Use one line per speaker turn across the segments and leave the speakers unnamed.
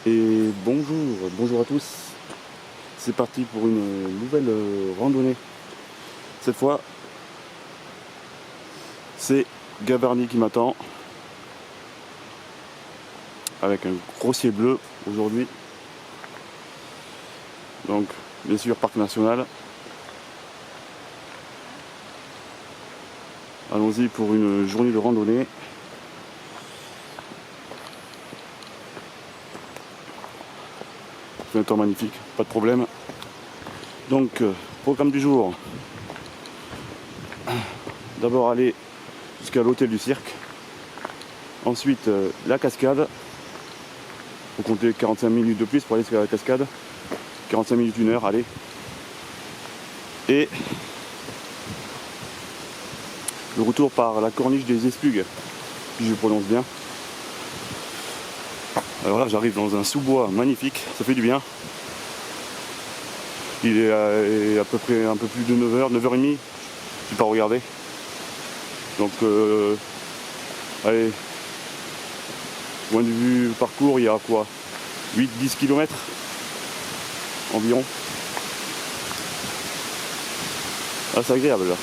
Et bonjour à tous. C'est parti pour une nouvelle randonnée. Cette fois, c'est Gavarnie qui m'attend. Avec un gros ciel bleu aujourd'hui. Donc, bien sûr, parc national. Allons-y pour une journée de randonnée. C'est un temps magnifique, pas de problème. Donc, programme du jour. D'abord aller jusqu'à l'hôtel du cirque. Ensuite, la cascade. Il faut compter 45 minutes de plus pour aller jusqu'à la cascade. 45 minutes, 1 heure, allez. Et le retour par la corniche des Espugues, si je prononce bien. Alors là, j'arrive dans un sous-bois magnifique, ça fait du bien. Il est à peu près un peu plus de 9h, 9h30, je n'ai pas regardé. Donc, allez, point de vue parcours, il y a quoi, 8-10 km environ. Ah, c'est agréable là.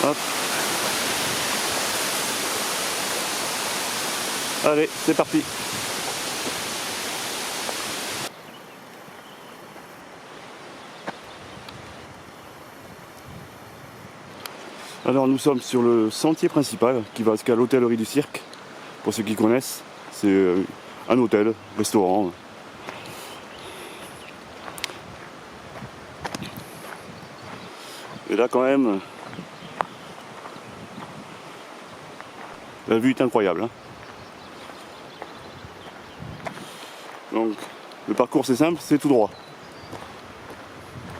Hop. Allez, c'est parti. Alors nous sommes sur le sentier principal qui va jusqu'à l'hôtellerie du cirque. Pour ceux qui connaissent, c'est un hôtel, restaurant. Et là quand même, la vue est incroyable. Donc le parcours c'est simple, c'est tout droit.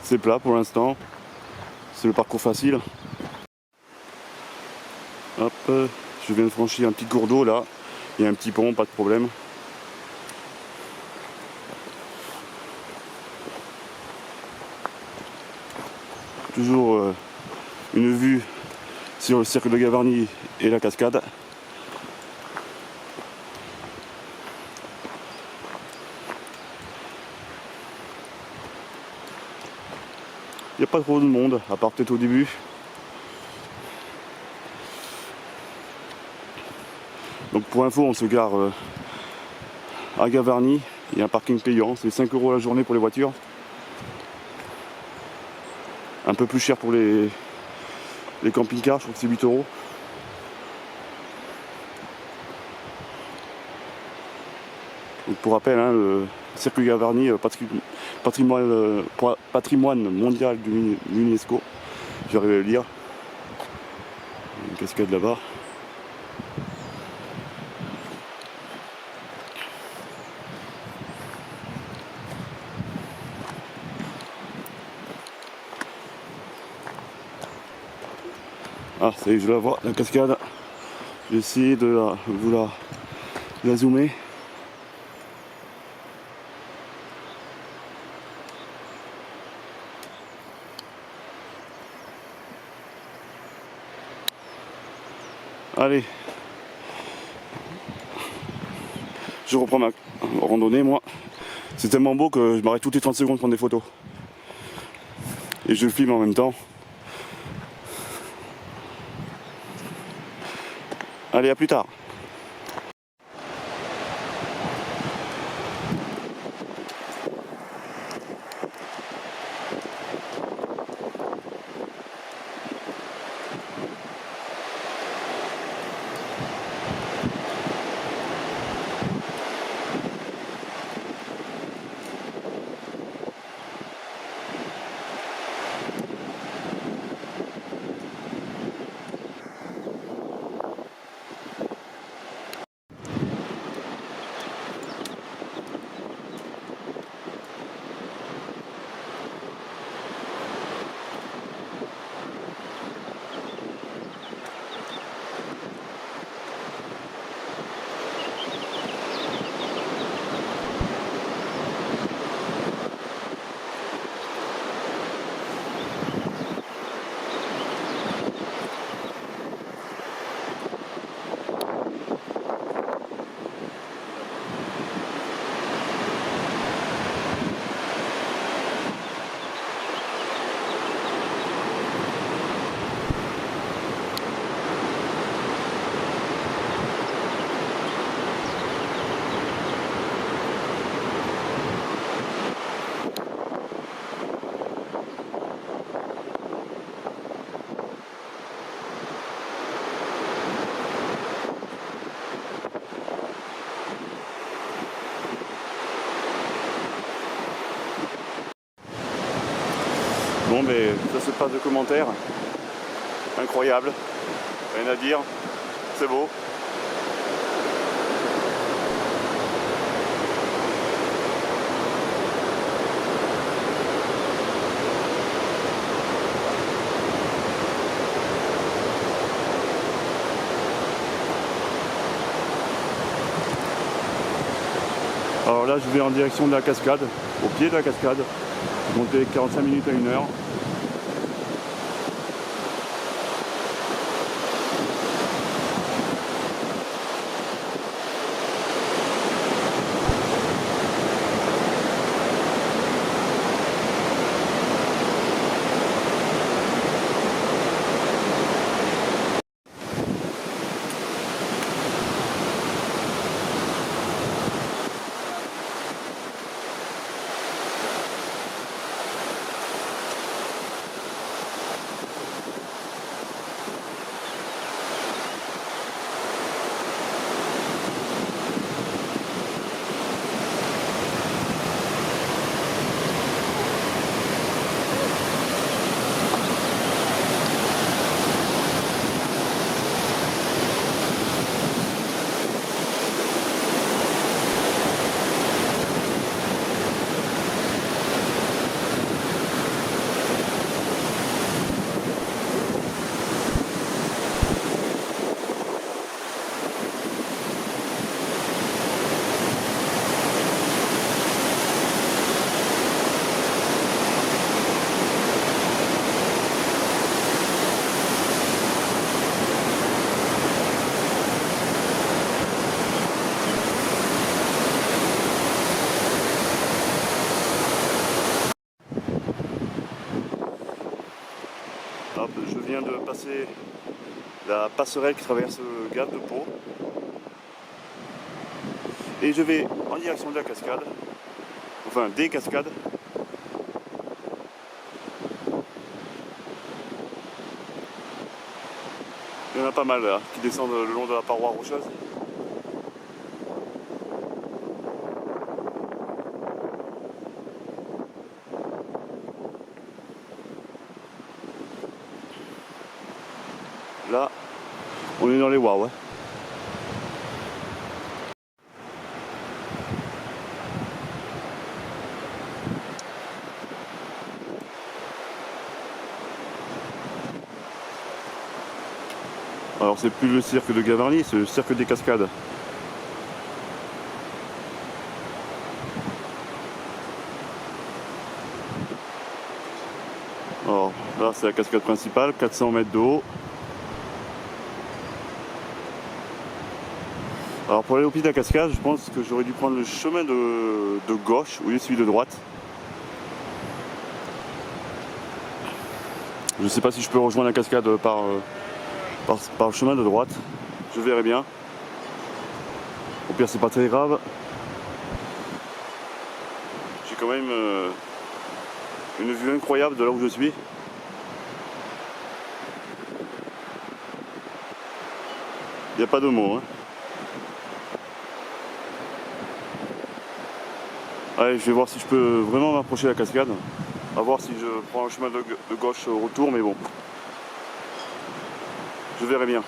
C'est plat pour l'instant. C'est le parcours facile. Hop, je viens de franchir un petit cours d'eau là. Il y a un petit pont, pas de problème. Toujours une vue sur le cirque de Gavarnie et la cascade. Il n'y a pas trop de monde, à part peut-être au début. Donc pour info, on se gare à Gavarnie. Il y a un parking payant, c'est 5 € la journée pour les voitures. Un peu plus cher pour les camping-cars, je crois que c'est 8 €. Donc pour rappel, le cirque Gavarnie, patrimoine mondial de l'UNESCO. J'arrive à le lire. Une cascade là-bas. Ah, ça y est, je la vois, la cascade. J'ai essayé de vous la zoomer. Allez, je reprends ma randonnée, moi. C'est tellement beau que je m'arrête toutes les 30 secondes pour prendre des photos. Et je filme en même temps. Allez, à plus tard. Bon, mais ça se passe de commentaires. Incroyable. Rien à dire. C'est beau. Alors là, je vais en direction de la cascade, au pied de la cascade. Je vais monter 45 minutes à 1 heure. Hop, je viens de passer la passerelle qui traverse le gap de Pau. Et je vais en direction de la cascade. Enfin, des cascades. Il y en a pas mal là, qui descendent le long de la paroi rocheuse. Là, on est dans les waouh. Alors c'est plus le cirque de Gavarnie, c'est le cirque des cascades. Alors là c'est la cascade principale, 400 mètres de haut. Alors pour aller au pied de la cascade, je pense que j'aurais dû prendre le chemin de gauche au lieu de celui de droite. Je ne sais pas si je peux rejoindre la cascade par le chemin de droite. Je verrai bien. Au pire c'est pas très grave. J'ai quand même une vue incroyable de là où je suis. Il n'y a pas de mots. Hein. Allez, je vais voir si je peux vraiment m'approcher de la cascade. À voir si je prends le chemin de gauche au retour, mais bon. Je verrai bien.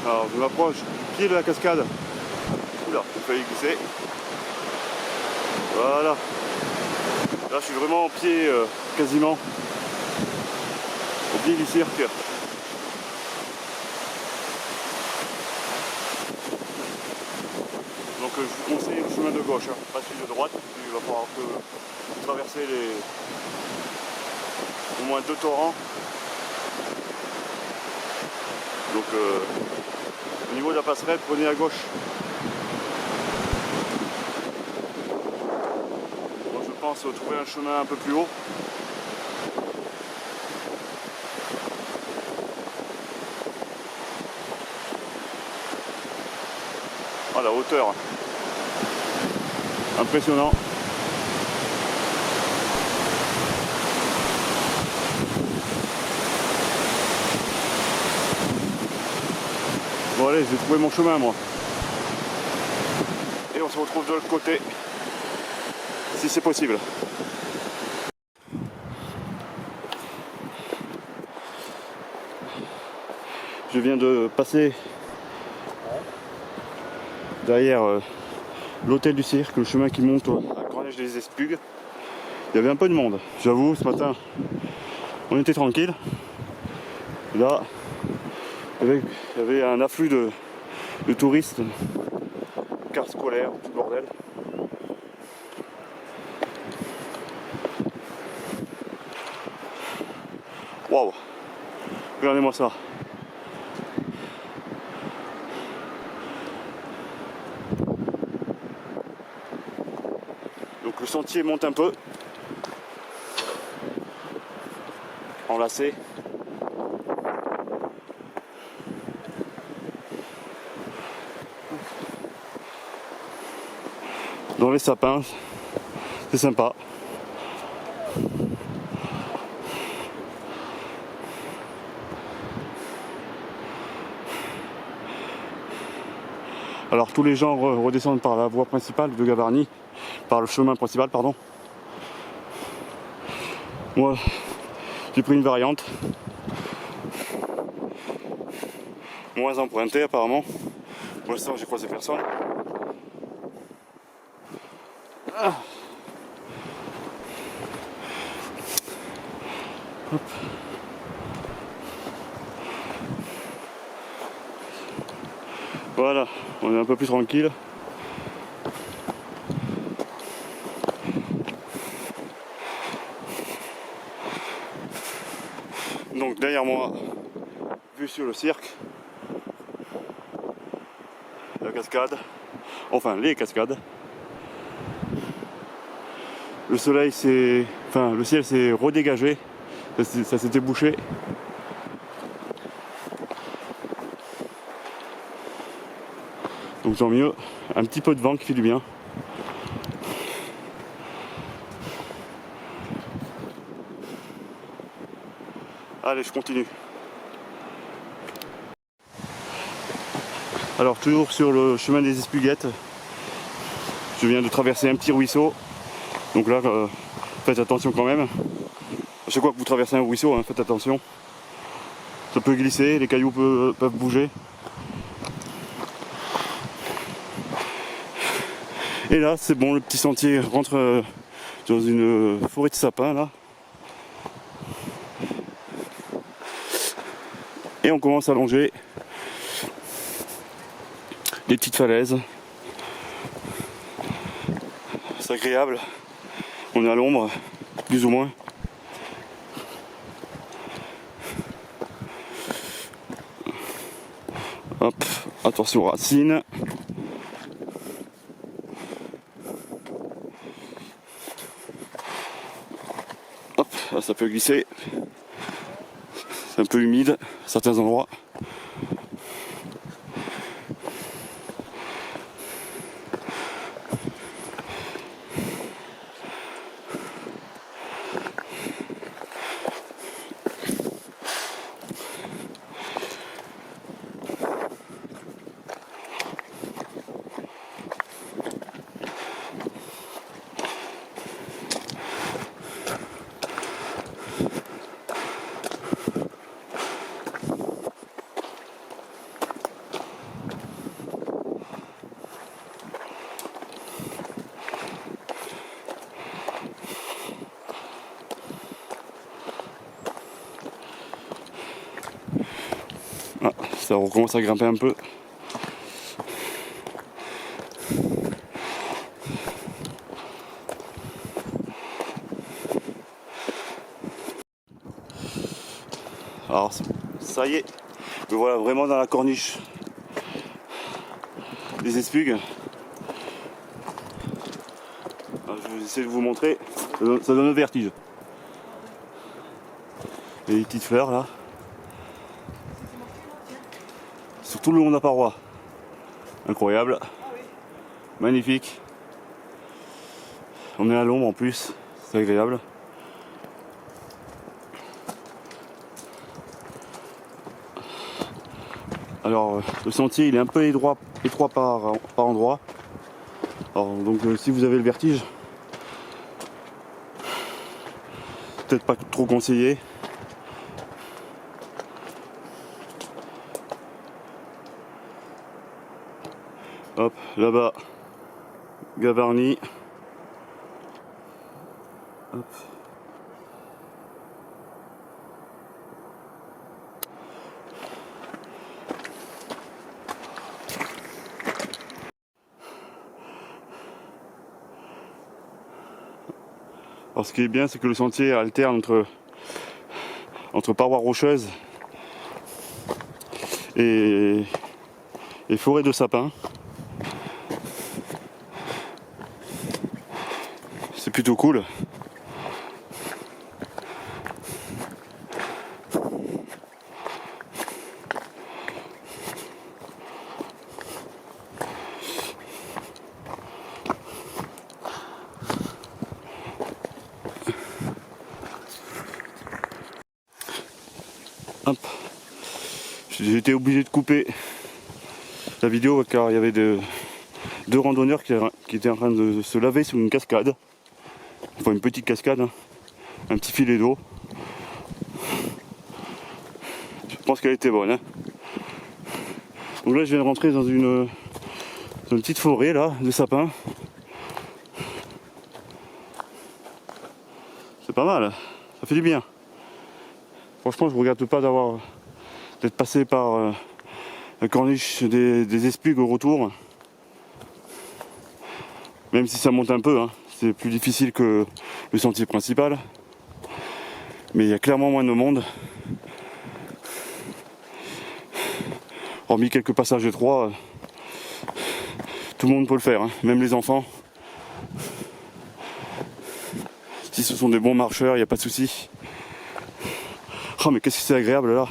Alors je m'approche du pied de la cascade. Oula, j'ai failli glisser. Voilà. Là je suis vraiment au pied quasiment. Au pied du cirque. Donc je vous conseille le chemin de gauche, hein, pas celui de droite. Il va falloir que traverser au moins 2 torrents. Donc au niveau de la passerelle, prenez à gauche. Moi je pense trouver un chemin un peu plus haut. Ah, la hauteur. Impressionnant. Bon allez, j'ai trouvé mon chemin moi. Et on se retrouve de l'autre côté, si c'est possible. Je viens de passer derrière l'hôtel du cirque, le chemin qui monte à Grand-Neige des Espugues. Il y avait un peu de monde, j'avoue, ce matin on était tranquille. Là, il y avait un afflux de touristes, cars scolaires, tout le bordel. Waouh! Regardez-moi ça! Donc le sentier monte un peu, enlacé. Dans les sapins, c'est sympa. Alors tous les gens redescendent par la voie principale de Gavarnie, par le chemin principal, pardon. Moi, j'ai pris une variante, moins empruntée apparemment. Pour l'instant, j'ai croisé personne. Ah. Hop. Voilà, on est un peu plus tranquille. Donc derrière moi, vue sur le cirque, la cascade, enfin les cascades. Le soleil s'est, enfin le ciel s'est redégagé, ça s'était bouché. Donc tant mieux, un petit peu de vent qui fait du bien. Allez, je continue. Alors toujours sur le chemin des Espuguettes, je viens de traverser un petit ruisseau. Donc là, faites attention quand même. À chaque fois que vous traversez un ruisseau, hein, faites attention. Ça peut glisser, les cailloux peuvent bouger. Et là, c'est bon, le petit sentier rentre dans une forêt de sapins là. Et on commence à longer des petites falaises. C'est agréable. On est à l'ombre, plus ou moins. Hop, attention aux racines. Hop, là ça peut glisser. C'est un peu humide à certains endroits. Ah, ça recommence à grimper un peu. Alors ça y est, me voilà vraiment dans la corniche des Espugues. Alors, je vais essayer de vous montrer, ça donne le vertige. Il y a des petites fleurs là. Sur tout le long de la paroi. Incroyable. Magnifique. On est à l'ombre en plus, c'est agréable. Alors le sentier il est un peu étroit par endroit. Alors donc si vous avez le vertige, peut-être pas trop conseillé. Hop, là-bas, Gavarnie. Hop. Alors ce qui est bien, c'est que le sentier alterne entre parois rocheuses et forêt de sapins. C'est plutôt cool. Hop. J'ai été obligé de couper la vidéo car il y avait deux randonneurs qui étaient en train de se laver sur une cascade. Enfin une petite cascade, hein. Un petit filet d'eau. Je pense qu'elle était bonne. Hein. Donc là je viens de rentrer dans une petite forêt là, de sapins. C'est pas mal, ça fait du bien. Franchement je ne regrette pas d'être passé par la corniche des Espugues au retour. Même si ça monte un peu, hein. C'est plus difficile que le sentier principal. Mais il y a clairement moins de monde. Hormis quelques passages étroits, tout le monde peut le faire, hein. Même les enfants. Si ce sont des bons marcheurs, il n'y a pas de souci. Oh mais qu'est-ce que c'est agréable là.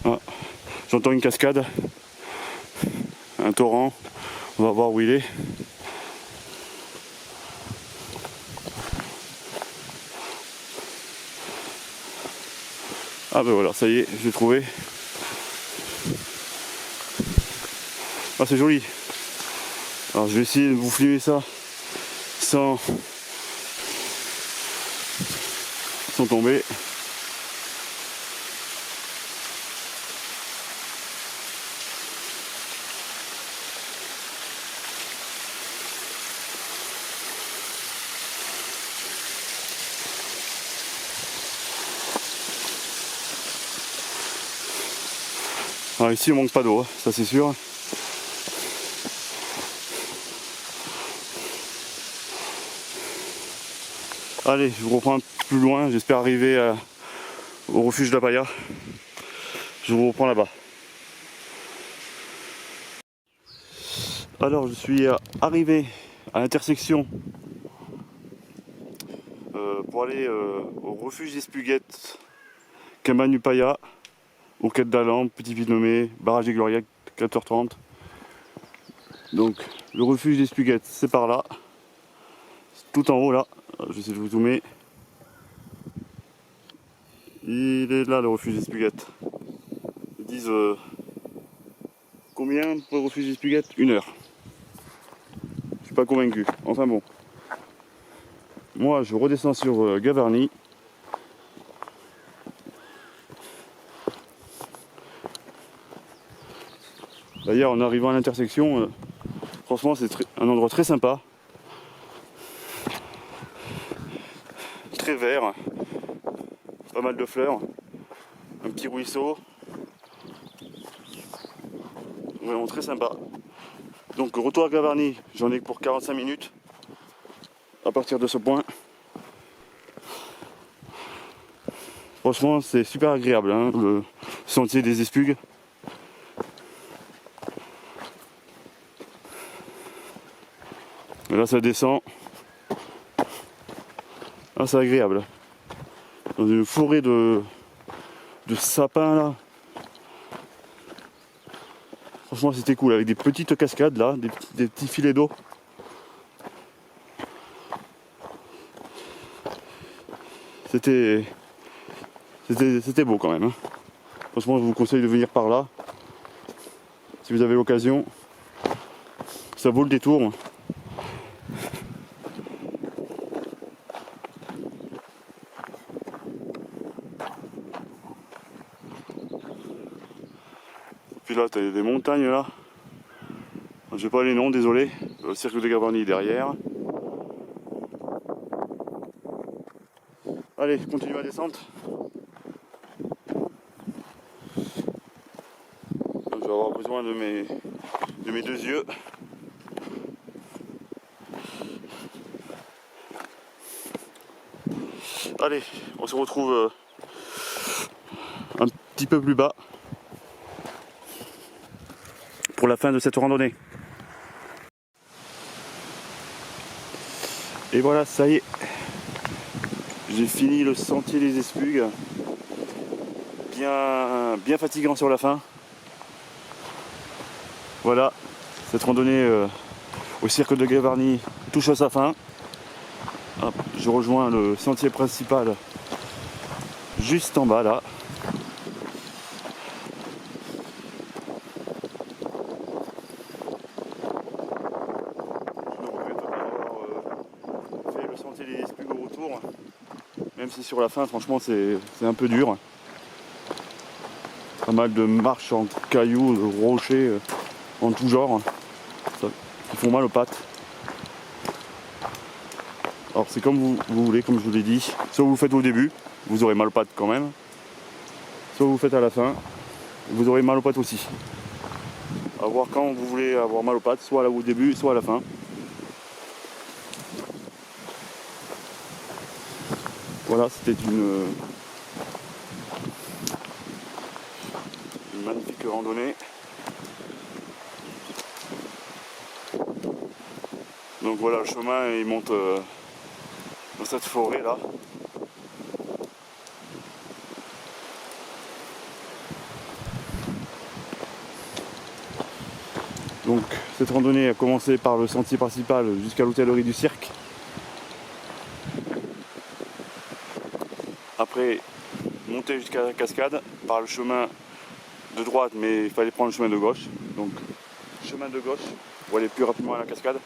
Ah, j'entends une cascade, un torrent, on va voir où il est. Ah ben voilà, ça y est, je l'ai trouvé. Ah c'est joli. Alors je vais essayer de vous filmer ça sans tomber. Alors ici on manque pas d'eau, ça c'est sûr. Allez, je vous reprends un peu plus loin, j'espère arriver au refuge de la Pailla. Je vous reprends là-bas. Alors je suis arrivé à l'intersection pour aller au refuge d'Espuguettes, Camagne-Pailla, au Quai d'Alan, Petit Vide-Nommé, Barrage des Gloriacs, 4h30. Donc le refuge d'Espuguettes, c'est par là. C'est tout en haut là. Je vais essayer de vous zoomer. Il est là le refuge d'Espuguettes. Ils disent combien pour le refuge d'Espuguettes? 1 heure. Je suis pas convaincu. Enfin bon. Moi je redescends sur Gavarnie. D'ailleurs en arrivant à l'intersection, franchement c'est un endroit très sympa. Très vert. Pas mal de fleurs. Un petit ruisseau. Vraiment très sympa. Donc retour à Gavarnie, j'en ai pour 45 minutes. À partir de ce point. Franchement c'est super agréable, hein, le sentier des Espugues. Et là ça descend. Ah c'est agréable. Dans une forêt de sapins là. Franchement c'était cool avec des petites cascades là, des petits filets d'eau. c'était beau quand même. Hein. Franchement, je vous conseille de venir par là. Si vous avez l'occasion, ça vaut le détour. Puis là, tu as des montagnes là. Je sais pas les noms, désolé. Le cercle de Gavarnie derrière. Allez, continue ma descente. Donc, je vais avoir besoin de mes deux yeux. Allez, on se retrouve un petit peu plus bas pour la fin de cette randonnée. Et voilà, ça y est, j'ai fini le sentier des Espugues, bien fatigant sur la fin. Voilà, cette randonnée au cercle de Gavarnie touche à sa fin. Hop, je rejoins le sentier principal juste en bas là. Le sentier des Espugues au retour, même si sur la fin franchement c'est un peu dur, pas mal de marches en cailloux, de rochers en tout genre qui font mal aux pattes. Alors c'est comme vous voulez, comme je vous l'ai dit, soit vous le faites au début, vous aurez mal aux pattes quand même, soit vous le faites à la fin, vous aurez mal aux pattes aussi. À voir quand vous voulez avoir mal aux pattes, soit là au début, soit à la fin. Voilà, c'était une magnifique randonnée. Donc voilà, le chemin il monte dans cette forêt là. Donc cette randonnée a commencé par le sentier principal jusqu'à l'hôtellerie du cirque. Après, monter jusqu'à la cascade par le chemin de droite, mais il fallait prendre le chemin de gauche. Donc, chemin de gauche pour aller plus rapidement à la cascade.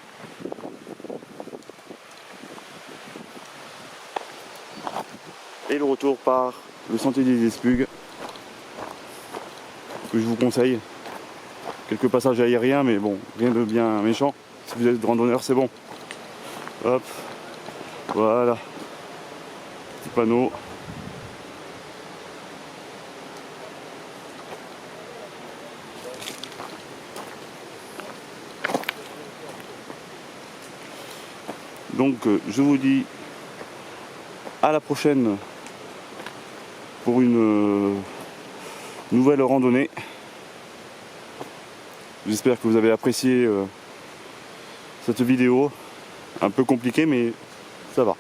Et le retour par le sentier des Espugues, que je vous conseille. Quelques passages aériens, mais bon, rien de bien méchant. Si vous êtes randonneur, c'est bon. Hop, voilà. Petit panneau. Donc je vous dis à la prochaine pour une nouvelle randonnée. J'espère que vous avez apprécié cette vidéo. Un peu compliquée mais ça va.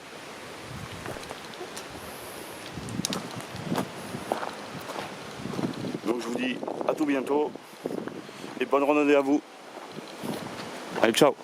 Donc je vous dis à tout bientôt et bonne randonnée à vous. Allez, ciao.